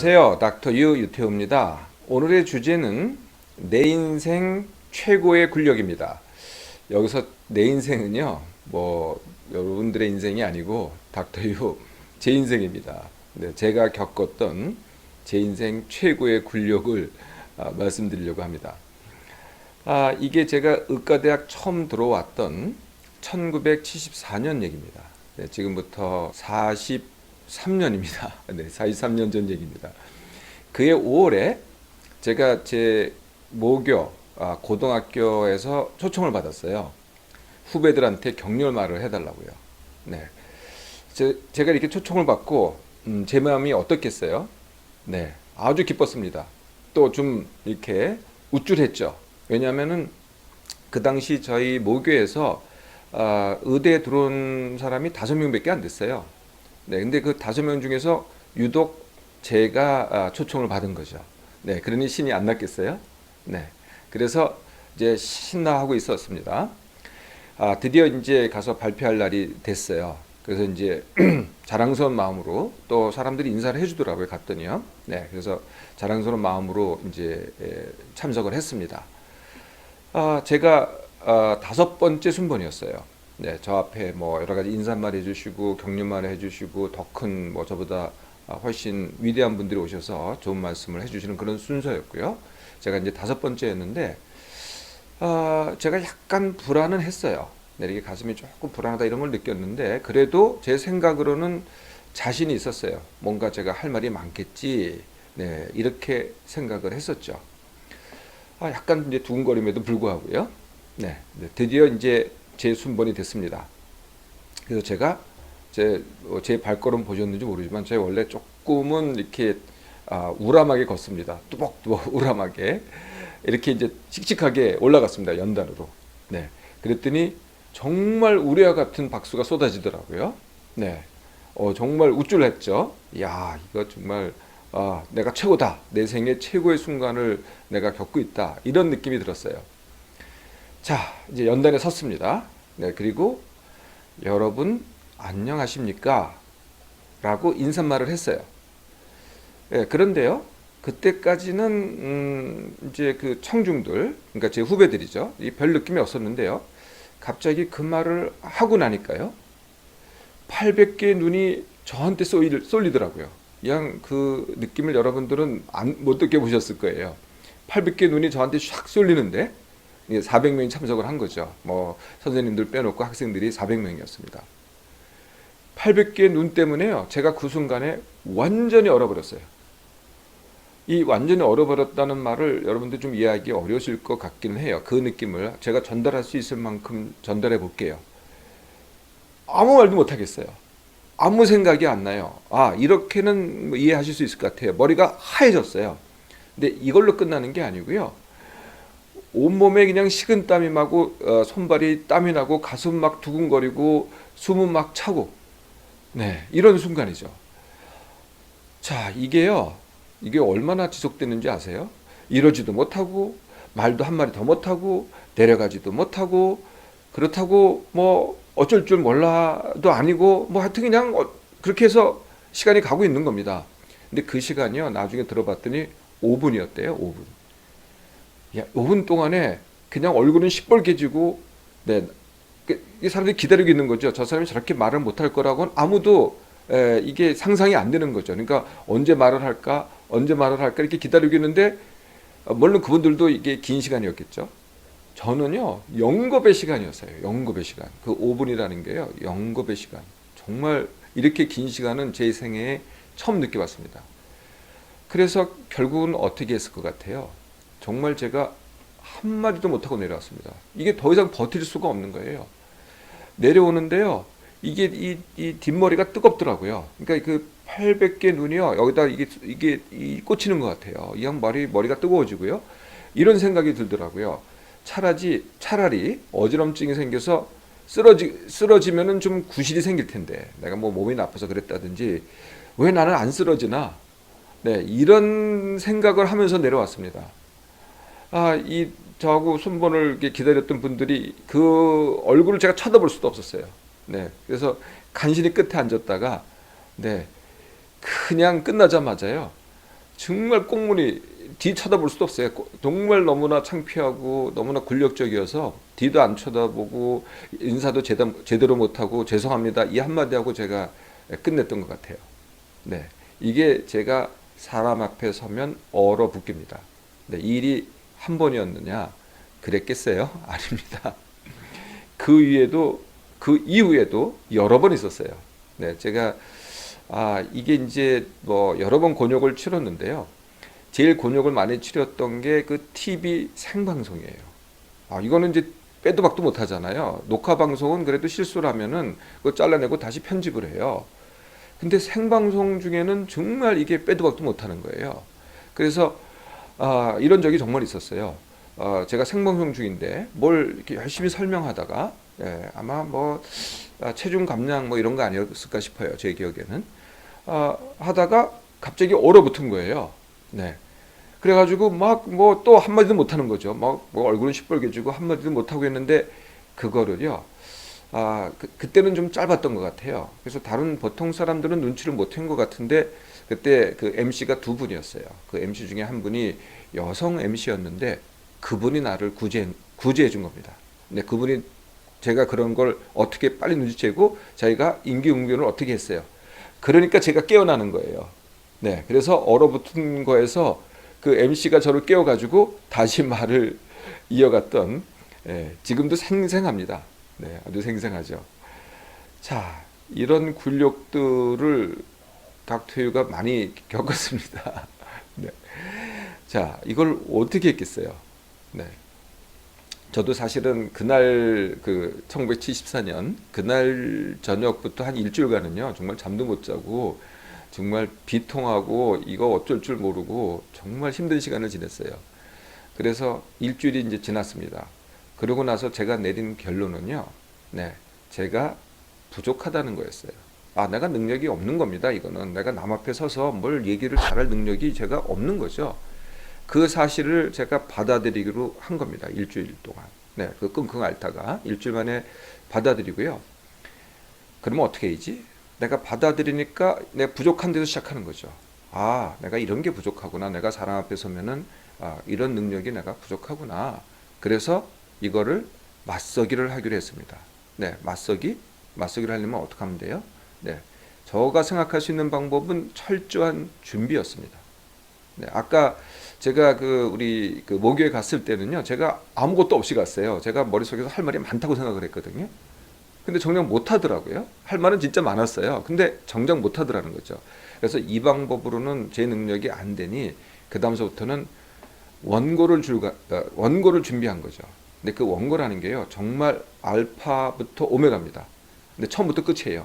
안녕하세요. 닥터 유 유태우입니다. 오늘의 주제는 내 인생 최고의 굴력입니다. 여기서 내 인생은요, 여러분들의 인생이 아니고 닥터 유 제 인생입니다. 네, 제가 겪었던 제 인생 최고의 굴력을 말씀드리려고 합니다. 이게 제가 의과대학 처음 들어왔던 1974년 얘기입니다. 네, 지금부터 43년입니다. 네, 43년 전 얘기입니다. 그해 5월에 제가 제 모교 고등학교에서 초청을 받았어요. 후배들한테 격려 말을 해달라고요. 네, 제가 이렇게 초청을 받고 제 마음이 어떻겠어요? 네, 아주 기뻤습니다. 또 좀 이렇게 우쭐했죠. 왜냐하면은 그 당시 저희 모교에서 의대에 들어온 사람이 5명밖에 안 됐어요. 네, 근데 그 5명 중에서 유독 제가 초청을 받은 거죠. 네, 그러니 신이 안 났겠어요? 네, 그래서 이제 신나하고 있었습니다. 드디어 이제 가서 발표할 날이 됐어요. 그래서 이제 자랑스러운 마음으로 또 사람들이 인사를 해주더라고요. 갔더니요. 네, 그래서 자랑스러운 마음으로 이제 참석을 했습니다. 제가 5번째 순번이었어요. 네, 저 앞에 뭐 여러 가지 인사말 해주시고 격려말 해주시고 더 큰 뭐 저보다 훨씬 위대한 분들이 오셔서 좋은 말씀을 해주시는 그런 순서였고요. 제가 이제 5번째였는데 제가 약간 불안은 했어요. 네, 이게 가슴이 조금 불안하다 이런 걸 느꼈는데 그래도 제 생각으로는 자신이 있었어요. 뭔가 제가 할 말이 많겠지. 네, 이렇게 생각을 했었죠. 약간 이제 두근거림에도 불구하고요. 네, 드디어 이제 제 순번이 됐습니다. 그래서 제가 제 발걸음 보셨는지 모르지만 제가 원래 조금은 이렇게 우람하게 걷습니다. 뚜벅뚜벅 우람하게 이렇게 이제 씩씩하게 올라갔습니다. 연단으로. 네, 그랬더니 정말 우레와 같은 박수가 쏟아지더라고요. 네, 정말 우쭐했죠. 야, 이거 정말 내가 최고다. 내 생애 최고의 순간을 내가 겪고 있다. 이런 느낌이 들었어요. 자, 이제 연단에 섰습니다. 네, 그리고 여러분 안녕하십니까? 라고 인사말을 했어요. 네, 그런데요, 그때까지는 이제 그 청중들, 그러니까 제 후배들이죠. 별 느낌이 없었는데요. 갑자기 그 말을 하고 나니까요, 800개의 눈이 저한테 쏠리더라고요. 그냥 그 느낌을 여러분들은 못 느껴보셨을 거예요. 800개의 눈이 저한테 샥 쏠리는데 400명이 참석을 한 거죠. 뭐 선생님들 빼놓고 학생들이 400명이었습니다. 800개의 눈 때문에요. 제가 그 순간에 완전히 얼어버렸어요. 이 완전히 얼어버렸다는 말을 여러분들 좀 이해하기 어려우실 것 같기는 해요. 그 느낌을 제가 전달할 수 있을 만큼 전달해 볼게요. 아무 말도 못 하겠어요. 아무 생각이 안 나요. 이렇게는 뭐 이해하실 수 있을 것 같아요. 머리가 하얘졌어요. 근데 이걸로 끝나는 게 아니고요. 온몸에 그냥 식은땀이 나고 손발이 땀이 나고 가슴 막 두근거리고 숨은 막 차고, 네, 이런 순간이죠. 자, 이게 얼마나 지속되는지 아세요? 이러지도 못하고 말도 한마디 더 못하고 내려가지도 못하고 그렇다고 뭐 어쩔 줄 몰라도 아니고 뭐 하여튼 그냥 그렇게 해서 시간이 가고 있는 겁니다. 근데 그 시간이요, 나중에 들어봤더니 5분이었대요. 5분. 야, 5분 동안에 그냥 얼굴은 시뻘개지고, 네, 이 사람들이 기다리고 있는 거죠. 저 사람이 저렇게 말을 못할 거라고는 아무도 이게 상상이 안 되는 거죠. 그러니까 언제 말을 할까, 언제 말을 할까 이렇게 기다리고 있는데 물론 그분들도 이게 긴 시간이었겠죠. 저는요, 영겁의 시간이었어요. 영겁의 시간. 그 5분이라는 게요, 영겁의 시간. 정말 이렇게 긴 시간은 제 생애에 처음 느껴봤습니다. 그래서 결국은 어떻게 했을 것 같아요? 정말 제가 한마디도 못하고 내려왔습니다. 이게 더 이상 버틸 수가 없는 거예요. 내려오는데요, 이게 이 뒷머리가 뜨겁더라고요. 그러니까 그 800개 눈이요, 여기다 이게 꽂히는 것 같아요. 이 양반이 머리가 뜨거워지고요. 이런 생각이 들더라고요. 차라리 어지럼증이 생겨서 쓰러지면은 좀 구실이 생길 텐데, 내가 뭐 몸이 나빠서 그랬다든지, 왜 나는 안 쓰러지나? 네, 이런 생각을 하면서 내려왔습니다. 저하고 순번을 기다렸던 분들이 그 얼굴을 제가 쳐다볼 수도 없었어요. 네, 그래서 간신히 끝에 앉았다가, 네, 그냥 끝나자마자요, 정말 꽁무니 뒤 쳐다볼 수도 없어요. 정말 너무나 창피하고 너무나 굴욕적이어서 뒤도 안 쳐다보고 인사도 제대로 못하고 죄송합니다 이 한마디 하고 제가 끝냈던 것 같아요. 네, 이게 제가 사람 앞에 서면 얼어붙깁니다. 네, 이 일이 한 번이었느냐 그랬겠어요? 아닙니다. 그 위에도 그 이후에도 여러 번 있었어요. 네, 제가 이게 이제 뭐 여러 번 곤욕을 치렀는데요. 제일 곤욕을 많이 치렀던 게 그 TV 생방송이에요. 이거는 이제 빼도 박도 못 하잖아요. 녹화 방송은 그래도 실수를 하면은 그거 잘라내고 다시 편집을 해요. 근데 생방송 중에는 정말 이게 빼도 박도 못 하는 거예요. 그래서 이런 적이 정말 있었어요. 제가 생방송 중인데 뭘 이렇게 열심히 설명하다가 아마 뭐 체중 감량 뭐 이런 거 아니었을까 싶어요. 제 기억에는 하다가 갑자기 얼어붙은 거예요. 네. 그래가지고 막 뭐 또 한마디도 못하는 거죠. 막 뭐 얼굴은 시뻘개지고 한마디도 못하고 했는데 그거를요. 그때는 좀 짧았던 것 같아요. 그래서 다른 보통 사람들은 눈치를 못 챈 것 같은데 그때 그 MC가 두 분이었어요. 그 MC 중에 한 분이 여성 MC였는데 그분이 나를 구제해 준 겁니다. 근데 그분이 제가 그런 걸 어떻게 빨리 눈치채고 자기가 임기응변을 어떻게 했어요. 그러니까 제가 깨어나는 거예요. 네, 그래서 얼어붙은 거에서 그 MC가 저를 깨워가지고 다시 말을 이어갔던 지금도 생생합니다. 네, 아주 생생하죠. 자, 이런 굴욕들을 닥터유가 많이 겪었습니다. 네. 자, 이걸 어떻게 했겠어요? 네. 저도 사실은 그날 그 1974년 그날 저녁부터 한 일주일간은요 정말 잠도 못 자고 정말 비통하고 이거 어쩔 줄 모르고 정말 힘든 시간을 지냈어요. 그래서 일주일이 이제 지났습니다. 그러고 나서 제가 내린 결론은요, 네, 제가 부족하다는 거였어요. 내가 능력이 없는 겁니다. 이거는 내가 남 앞에 서서 뭘 얘기를 잘할 능력이 제가 없는 거죠. 그 사실을 제가 받아들이기로 한 겁니다. 일주일 동안. 네, 그 끙끙 앓다가 일주일 만에 받아들이고요. 그러면 어떻게 해야지? 내가 받아들이니까 내가 부족한 데서 시작하는 거죠. 내가 이런 게 부족하구나. 내가 사람 앞에 서면은 이런 능력이 내가 부족하구나. 그래서 이거를 맞서기를 하기로 했습니다. 네, 맞서기를 하려면 어떻게 하면 돼요? 네, 저가 생각할 수 있는 방법은 철저한 준비였습니다. 네, 아까 제가 우리 모교에 갔을 때는요, 제가 아무것도 없이 갔어요. 제가 머릿속에서 할 말이 많다고 생각을 했거든요. 근데 정작 못 하더라고요. 할 말은 진짜 많았어요. 근데 정작 못 하더라는 거죠. 그래서 이 방법으로는 제 능력이 안 되니 그 다음서부터는 원고를 준비한 거죠. 근데 그 원고라는 게요, 정말 알파부터 오메가입니다. 근데 처음부터 끝이에요.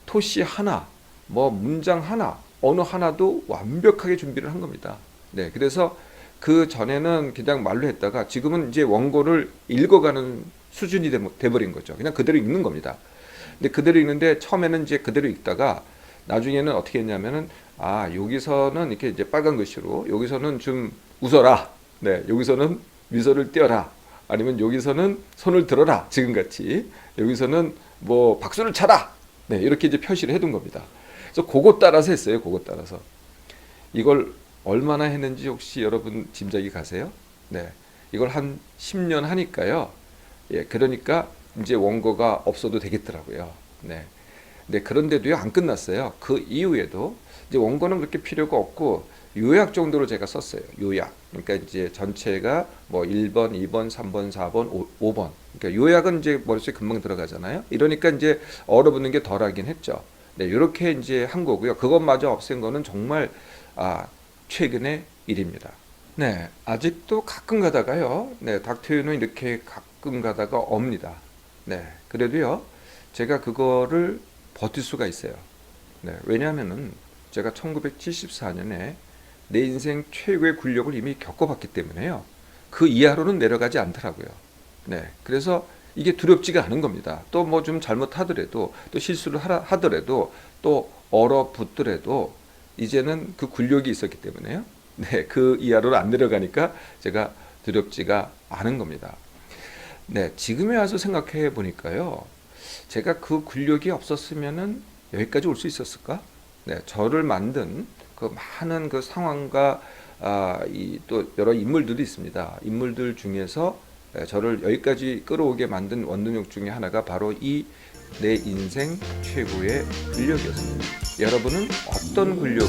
토시 하나, 뭐 문장 하나, 어느 하나도 완벽하게 준비를 한 겁니다. 네, 그래서 그 전에는 그냥 말로 했다가 지금은 이제 원고를 읽어가는 수준이 돼버린 거죠. 그냥 그대로 읽는 겁니다. 근데 그대로 읽는데 처음에는 이제 그대로 읽다가 나중에는 어떻게 했냐면은 여기서는 이렇게 이제 빨간 글씨로 여기서는 좀 웃어라. 네, 여기서는 미소를 띄어라. 아니면 여기서는 손을 들어라. 지금같이 여기서는 뭐 박수를 쳐라. 네, 이렇게 이제 표시를 해둔 겁니다. 그래서 그거 따라서 했어요. 그거 따라서. 이걸 얼마나 했는지 혹시 여러분 짐작이 가세요? 네, 이걸 한 10년 하니까요. 예, 그러니까 이제 원고가 없어도 되겠더라고요. 네. 네, 그런데도요, 안 끝났어요. 그 이후에도 이제 원고는 그렇게 필요가 없고 요약 정도로 제가 썼어요. 요약. 그러니까 이제 전체가 뭐 1번, 2번, 3번, 4번, 5번. 그러니까 요약은 이제 머릿속에 금방 들어가잖아요. 이러니까 이제 얼어붙는 게 덜하긴 했죠. 네, 이렇게 이제 한 거고요. 그것마저 없앤 거는 정말 최근의 일입니다. 네, 아직도 가끔 가다가요. 네, 닥터유는 이렇게 가끔 가다가 옵니다. 네, 그래도요, 제가 그거를 버틸 수가 있어요. 네, 왜냐하면은 제가 1974년에 내 인생 최고의 굴욕을 이미 겪어봤기 때문에요. 그 이하로는 내려가지 않더라고요. 네, 그래서 이게 두렵지가 않은 겁니다. 또 뭐 좀 잘못하더라도, 또 실수를 하더라도, 또 얼어붙더라도 이제는 그 굴욕이 있었기 때문에요. 네, 그 이하로 안 내려가니까 제가 두렵지가 않은 겁니다. 네, 지금에 와서 생각해 보니까요, 제가 그 굴욕이 없었으면은 여기까지 올 수 있었을까? 네, 저를 만든 그 많은 그 상황과 이 또 여러 인물들이 있습니다. 인물들 중에서 저를 여기까지 끌어오게 만든 원동력 중에 하나가 바로 이 내 인생 최고의 근력이었습니다. 여러분은 어떤 근력을